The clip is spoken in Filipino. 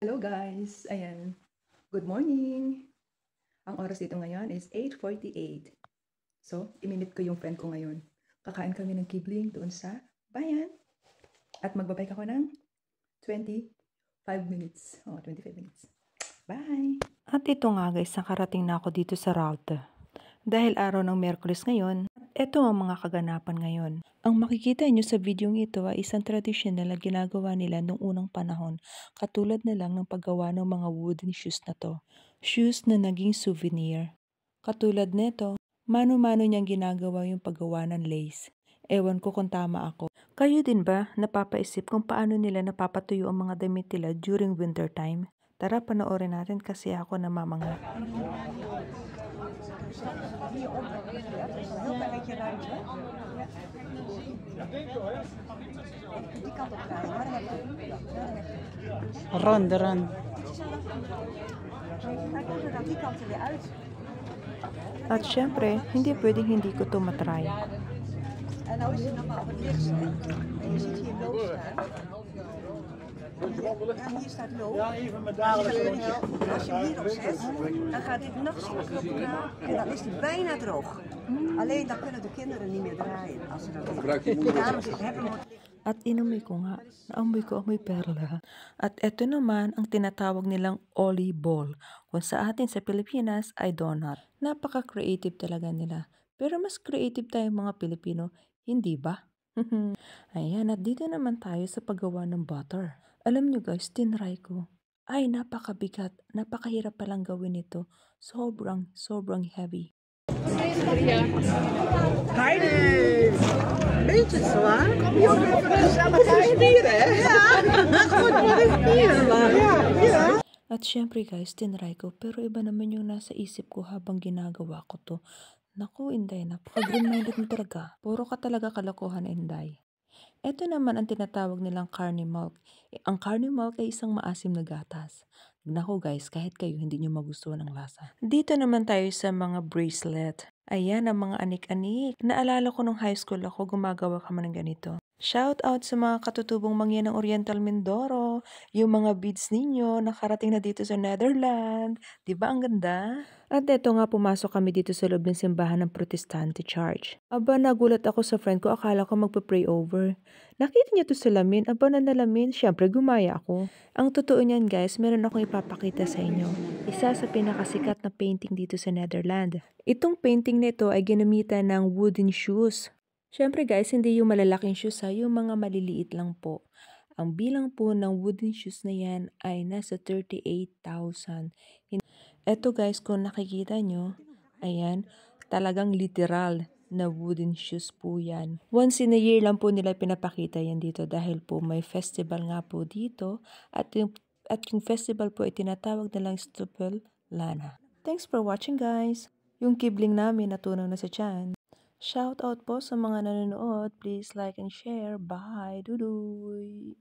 Hello guys! Ayan. Good morning! Ang oras dito ngayon is 8:48. So, iminit ko yung friend ko ngayon. Kakain kami ng kibling doon sa bayan. At magbabike ako ng 25 minutes. 25 minutes. Bye! At ito nga guys, nakarating na ako dito sa route. Dahil araw ng Miyerkules ngayon, ito ang mga kaganapan ngayon. Ang makikita nyo sa videong ito ay isang tradisyonal na ginagawa nila noong unang panahon, katulad na lang ng paggawa ng mga wooden shoes na to. Shoes na naging souvenir. Katulad nito, mano-mano niyang ginagawa yung paggawa ng lace. Ewan ko kung tama ako. Kayo din ba napapaisip kung paano nila napapatuyo ang mga damit nila during winter time? Tara, panoorin natin kasi ako namamangha. Heel klein beetje ruimte. Die kant op draaien, maar dan heb je. Run, de run. Hij komt er aan die kant er weer uit. At syempre, hindi pwedeng hindi ko to matry. En nou is het nog maar op het lichtst, hè. En je ziet hier loop staan. Ja, hier staat loop. Ja, even mijn dagelijkse rondje. Als je hem hierop zet, dan gaat dit nog zien knoppen en dan is hij bijna droog. Alleen dan kunnen de kinderen niet meer draaien als ze dat doen. Daarom hebben we At inumoy ko nga, naamoy ko amoy perla. At eto naman ang tinatawag nilang Oli Ball, kung sa atin sa Pilipinas ay donut. Napaka-creative talaga nila. Pero mas creative tayong mga Pilipino, hindi ba? Ayan, at dito naman tayo sa paggawa ng butter. Alam nyo guys, tinry ko. Ay, napakabigat. Napakahirap palang gawin ito. Sobrang heavy. Heidi! Beetje zwaar. Kom je ook even gezellig spieren, hè? Ja, goed voor de spieren, man. Ja. At syempre guys, tinry ko. Pero iba naman yung nasa isip ko habang ginagawa ko to. Naku, Inday, napaka-green-minded mo talaga. Puro ka talaga kalokohan, Inday. Ito naman ang tinatawag nilang carne milk. Ang carne milk ay isang maasim na gatas. Naku guys, kahit kayo hindi nyo magustuhan ang lasa. Dito naman tayo sa mga bracelet. Ayan ang mga anik-anik. Naalala ko nung high school ako, gumagawa kami ng ganito. Shout out sa mga katutubong mangyan ng Oriental Mindoro. Yung mga beads ninyo nakarating na dito sa Netherlands. Diba ang ganda? At eto nga, pumasok kami dito sa loob ng simbahan ng Protestante Church. Aba, nagulat ako sa friend ko, akala ko magpa-pray over. Nakita niya to sa lamin, aba na nalamin, syempre gumaya ako. Ang totoo niyan guys, meron akong ipapakita sa inyo. Isa sa pinakasikat na painting dito sa Netherlands. Itong painting nito ay ginamitan ng wooden shoes. Syempre guys, hindi yung malalaking shoes ha, yung mga maliliit lang po. Ang bilang po ng wooden shoes na yan ay nasa 38,000. Eto guys, kung nakikita nyo, ayan, talagang literal na wooden shoes po yan. Once in a year lang po nila pinapakita yan dito dahil po may festival nga po dito at yung festival po ay tinatawag na lang Stupel Lana. Thanks for watching guys! Yung kibling namin natunaw na sa tiyan. Shout out po sa mga nanonood. Please like and share. Bye! Duduy!